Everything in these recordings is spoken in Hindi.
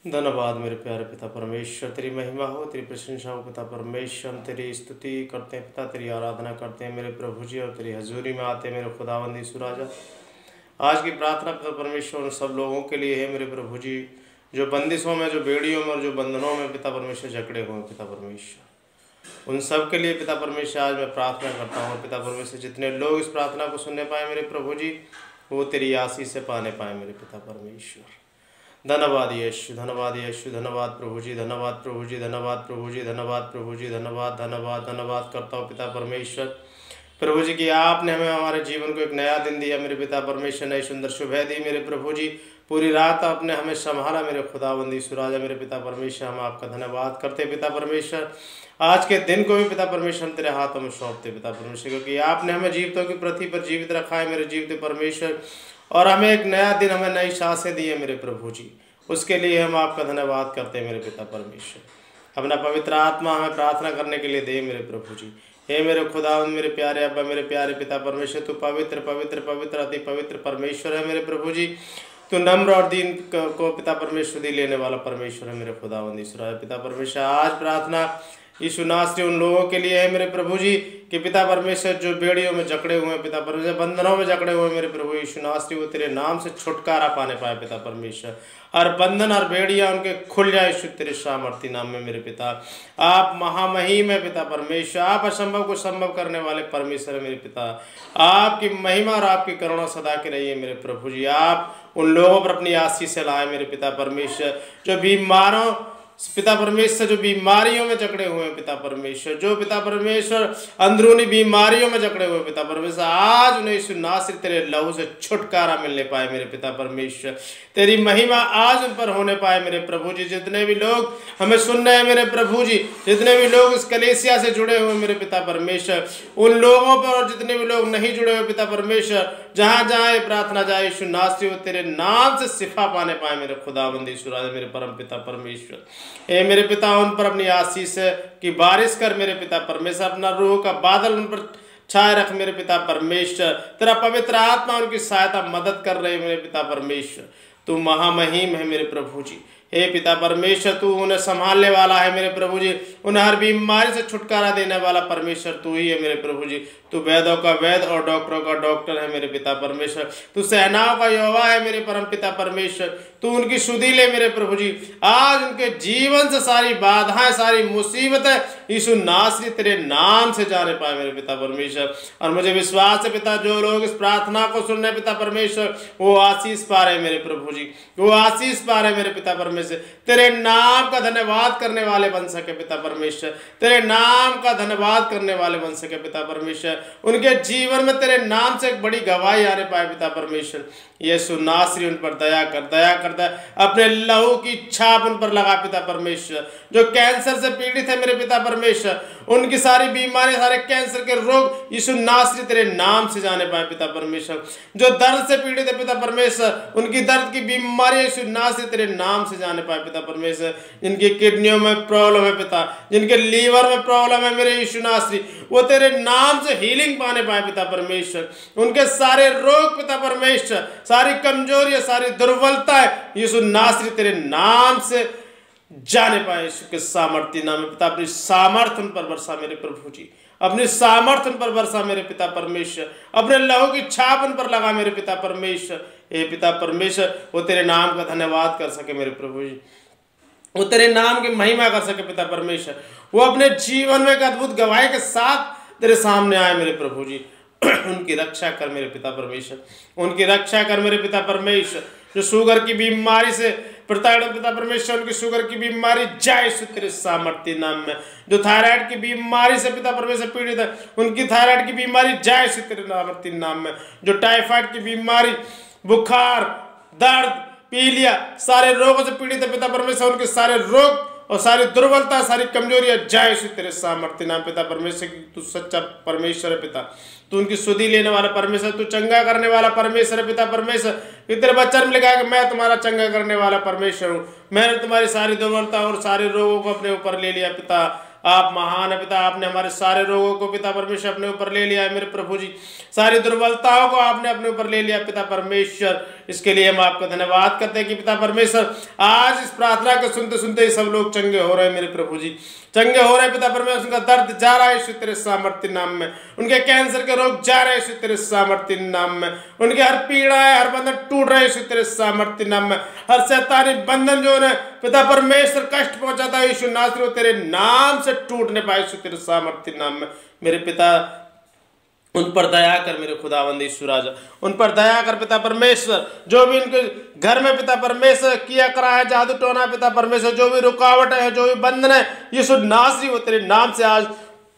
धन्यवाद मेरे प्यारे पिता परमेश्वर, तेरी महिमा हो, तेरी प्रशंसा हो पिता परमेश्वर। हम तेरी स्तुति करते हैं पिता, तेरी आराधना करते हैं मेरे प्रभु जी, और तेरी हजूरी में आते हैं मेरे खुदावंदी सुराजा। आज की प्रार्थना पिता परमेश्वर उन सब लोगों के लिए है मेरे प्रभु जी, जो बंदिशों में, जो बेड़ियों में और जो बंधनों में पिता परमेश्वर जकड़े हुए पिता परमेश्वर। उन सब के लिए पिता परमेश्वर आज मैं प्रार्थना करता हूँ पिता परमेश्वर। जितने लोग इस प्रार्थना को सुनने पाए मेरे प्रभु जी, वो तेरी आशीष से पाने पाए मेरे पिता परमेश्वर। धन्यवाद यीशु, धन्यवाद यीशु, धन्यवाद प्रभु जी, धन्यवाद प्रभु जी, धन्यवाद प्रभु जी, धन्यवाद प्रभु जी, धन्यवाद धन्यवाद धन्यवाद करता हूँ पिता परमेश्वर प्रभु जी कि आपने हमें हमारे जीवन को एक नया दिन दिया मेरे पिता परमेश्वर, नई सुंदर सुबह दी मेरे प्रभु जी। पूरी रात आपने हमें संभाला मेरे खुदाबंदी सुराजा मेरे पिता परमेश्वर। हम आपका धन्यवाद करते पिता परमेश्वर। आज के दिन को भी पिता परमेश्वर हम तेरे हाथों में सौंपते पिता परमेश्वर, क्योंकि आपने हमें जीवितों की पृथ्वी पर जीवित रखा है मेरे जीवित परमेश्वर, और हमें एक नया दिन, हमें नई सांसें दी है मेरे प्रभु जी। उसके लिए हम आपका धन्यवाद करते हैं मेरे पिता परमेश्वर। अपना पवित्र आत्मा हमें प्रार्थना करने के लिए दे मेरे प्रभु जी। हे मेरे खुदावंद, मेरे प्यारे अब्बा, मेरे प्यारे पिता परमेश्वर, तू पवित्र पवित्र पवित्र अति पवित्र परमेश्वर है मेरे प्रभु जी। तू नम्र और दीन को पिता परमेश्वर दी लेने वाला परमेश्वर है मेरे खुदावंद ईश्वर पिता परमेश्वर। आज प्रार्थना यीशु नासरी उन लोगों के लिए है मेरे प्रभु जी कि पिता परमेश्वर जो बेड़ियों में जकड़े हुए हैं पिता परमेश्वर, बंधनों में जकड़े हुए मेरे प्रभु यीशु नासरी, वो तेरे नाम से छुटकारा पाने पाए पिता परमेश्वर। हर बंधन और बेड़ियां उनके खुल जाए यीशु तेरे सामर्थी नाम में मेरे पिता। आप महामहिम है पिता परमेश्वर, आप असंभव को संभव करने वाले परमेश्वर है मेरे पिता। आपकी महिमा और आपकी करुणा सदा की रही है मेरे प्रभु जी। आप उन लोगों पर अपनी आशीष से लाए मेरे पिता परमेश्वर, जो बीमारों पिता परमेश्वर, जो बीमारियों में जकड़े हुए हैं पिता परमेश्वर, जो पिता परमेश्वर अंदरूनी बीमारियों में जकड़े हुए पिता परमेश्वर, आज उन्हें यीशु नासरी तेरे लहू से छुटकारा मिलने पाए मेरे पिता परमेश्वर। तेरी महिमा आज उन पर होने पाए मेरे प्रभु जी। जितने भी लोग हमें सुन रहे हैं मेरे प्रभु जी, जितने भी लोग इस कलीसिया से जुड़े हुए मेरे पिता परमेश्वर, उन लोगों पर, और जितने भी लोग नहीं जुड़े हुए पिता परमेश्वर, जहाँ जहाँ ये प्रार्थना जाए यीशु नासरी वो तेरे नाम से शिफा पाने पाए मेरे खुदाबंदी ईश्वर मेरे परम पिता परमेश्वर। हे मेरे पिता, उन पर अपनी आशीष की बारिश कर मेरे पिता परमेश्वर। अपना रूह का बादल उन पर छाए रख मेरे पिता परमेश्वर। तेरा पवित्र आत्मा उनकी सहायता मदद कर रही है मेरे पिता परमेश्वर। तू महामहिम है मेरे प्रभु जी। हे पिता परमेश्वर, तू उन्हें संभालने वाला है मेरे प्रभु जी। उन्हें हर बीमारी से छुटकारा देने वाला परमेश्वर तू ही है मेरे प्रभु जी। तू वेदों का वेद और डॉक्टरों का डॉक्टर है मेरे पिता परमेश्वर। तू सेनाओं का यहोवा है मेरे परम पिता परमेश्वर। तू उनकी सुधि ले मेरे प्रभु जी। आज उनके जीवन से सारी बाधाएं, सारी मुसीबतें यीशु नासरी तेरे नाम से जाने पाए मेरे पिता परमेश्वर। और मुझे विश्वास है पिता, जो लोग इस प्रार्थना को सुन रहे पिता परमेश्वर, वो आशीष पा रहे मेरे प्रभु जी, वो आशीष पा रहे मेरे पिता परमेश्वर। तेरे नाम का धन्यवाद करने वाले बन सके पिता परमेश्वर, तेरे नाम का धन्यवाद करने वाले बन सके पिता परमेश्वर। उनके जीवन में तेरे नाम से एक बड़ी गवाही आने पाए पिता परमेश्वर। यीशु नासरी उन पर दया कर, दया करता है। अपने लहू की छाप उन पर लगा पिता परमेश्वर। जो कैंसर से पीड़ित है मेरे पिता परमेश्वर, उनकी सारी बीमारियां, सारे कैंसर के रोग यीशु नासरी तेरे नाम से जाने पाए पिता परमेश्वर। जो दर्द से पीड़ित है पिता परमेश्वर, उनकी दर्द की बीमारी यीशु नासरी तेरे नाम से जाने पाए पिता परमेश्वर। जिनकी किडनियों में प्रॉब्लम है पिता, जिनके लीवर में प्रॉब्लम है मेरे यीशु नासरी, वो तेरे नाम से हीलिंग पाने पाए पिता परमेश्वर। उनके सारे रोग पिता परमेश्वर, सारी कमजोरियां, सारी दुर्बलताएं यीशु नासरी तेरे नाम से जाने पाए यीशु के सामर्थ्य नाम में पिता। अपनी सामर्थ्य उन पर बरसा मेरे प्रभु जी, अपनी सामर्थ्य उन पर बरसा मेरे पिता परमेश्वर। अपने लहू की छाप उन पर लगा मेरे पिता परमेश्वर। हे पिता परमेश्वर, वो तेरे नाम का धन्यवाद कर सके मेरे प्रभु जी, वो तेरे नाम की महिमा कर सके पिता परमेश्वर। वो अपने जीवन में एक अद्भुत गवाही के साथ तेरे सामने आए मेरे प्रभु जी। उनकी रक्षा कर मेरे पिता परमेश्वर, उनकी रक्षा कर मेरे पिता परमेश्वर। जो शुगर की बीमारी से प्रताड़ित पिता परमेश्वर, उनकी शुगर की बीमारी जाए तेरे सामर्थ्य नाम में। जो थायराइड की बीमारी से पिता परमेश्वर पीड़ित है, उनकी थायराइड की बीमारी जाए तेरे सामर्थ्य नाम में। जो टाइफाइड की बीमारी, बुखार, दर्द, पीलिया, सारे रोगों से पीड़ित है पिता परमेश्वर, उनके सारे रोग और सारी दुर्बलता, सारी कमजोरियां जाए तेरे सामर्थ्य नाम पिता परमेश्वर। तू सच्चा परमेश्वर है पिता, तू उनकी सुधि लेने वाला परमेश्वर, तू चंगा करने वाला परमेश्वर है पिता परमेश्वर। तेरे वचन में लिखा है कि मैं तुम्हारा चंगा करने वाला परमेश्वर हूँ। मैंने तुम्हारी सारी दुर्बलता और सारे रोगों को अपने ऊपर ले लिया पिता। आप महान है पिता, आपने हमारे सारे रोगों को पिता परमेश्वर अपने ऊपर ले लिया है मेरे प्रभु जी। सारी दुर्बलताओं को आपने अपने ऊपर ले लिया पिता परमेश्वर। इसके लिए हम आपका धन्यवाद करते हैं कि पिता परमेश्वर आज इस प्रार्थना को सुनते सुनते ही सब लोग चंगे हो रहे हैं मेरे प्रभु जी, चंगे हो रहे हैं पिता परमेश्वर। उनका दर्द जा रहा है यीशु तेरे सामर्थ्य नाम में, उनके कैंसर के रोग जा रहे हैं यीशु तेरे सामर्थ्य नाम में, उनके हर पीड़ा है, हर बंधन टूट रहे हैं यीशु तेरे सामर्थ्य नाम में, हर शैतानी बंधन जो है पिता परमेश्वर कष्ट पहुंचाता है यीशु नासरी वो तेरे नाम से टूटने पाए यीशु तेरे सामर्थ्य नाम में। मेरे पिता उन पर दया कर मेरे खुदावंद यीशु राजा, उन पर दया कर पिता परमेश्वर। जो भी इनके घर में पिता परमेश्वर किया करा है जादू टोना पिता परमेश्वर, जो भी रुकावट है, जो भी बंधन है यीशु नासरी वो तेरे नाम से आज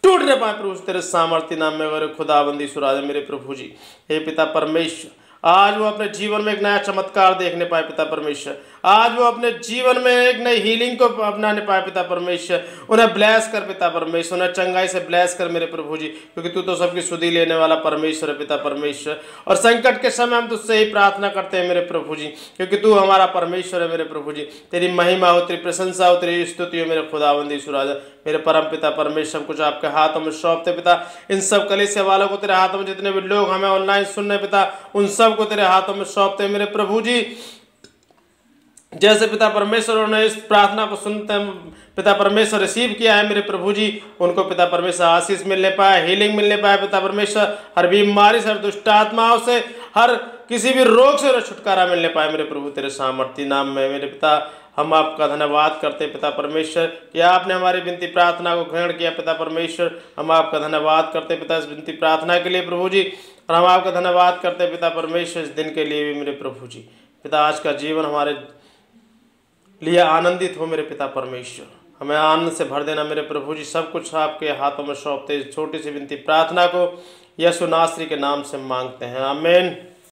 टूटने पाए प्रभु तेरे सामर्थ्य नाम में मेरे खुदावंद यीशु राजा। मेरे प्रभु जी हे पिता परमेश्वर, आज वो अपने जीवन में एक नया चमत्कार देखने पाए पिता परमेश्वर, आज वो अपने जीवन में एक नई हीलिंग को अपनाने पाए पिता परमेश्वर। उन्हें ब्लेस कर पिता परमेश्वर, उन्हें चंगाई से ब्लेस कर मेरे प्रभु जी, क्योंकि तू तो सबकी सुधि लेने वाला परमेश्वर है पिता परमेश्वर। और संकट के समय हम तुझसे ही प्रार्थना करते हैं मेरे प्रभु जी, क्योंकि तू हमारा परमेश्वर है मेरे प्रभु जी। तेरी महिमा हो, तेरी प्रशंसा हो, तेरी स्तुति हो मेरे खुदावंद यीशु राजा। मेरे परम पिता परमेश्वर, कुछ आपके हाथों में सौंपते पिता, इन सब कलीसिया वालों को तेरे हाथों में, जितने भी लोग हमें ऑनलाइन सुनने पिता उन सब को तेरे हाथों में सौंपते मेरे प्रभु जी। जैसे पिता परमेश्वर उन्होंने इस प्रार्थना को सुनते हैं पिता परमेश्वर रिसीव किया है मेरे प्रभु जी, उनको पिता परमेश्वर आशीष मिलने पाए, हीलिंग मिलने पाए पिता परमेश्वर, हर बीमारी से, हर दुष्ट आत्माओं से, हर किसी भी रोग से छुटकारा मिलने पाए मेरे प्रभु तेरे सामर्थ्य नाम में। मेरे पिता हम आपका धन्यवाद करते हैं पिता परमेश्वर कि आपने हमारी विनती प्रार्थना को ग्रहण किया पिता परमेश्वर। हम आपका धन्यवाद करते हैं पिता इस विनती प्रार्थना के लिए प्रभु जी, और हम आपका धन्यवाद करते हैं पिता परमेश्वर इस दिन के लिए भी मेरे प्रभु जी। पिता आज का जीवन हमारे लिए आनंदित हो मेरे पिता परमेश्वर, हमें आनंद से भर देना मेरे प्रभु जी। सब कुछ आपके हाथों में सौंपते छोटी सी विनती प्रार्थना को यीशु नासरी के नाम से मांगते हैं, आमीन।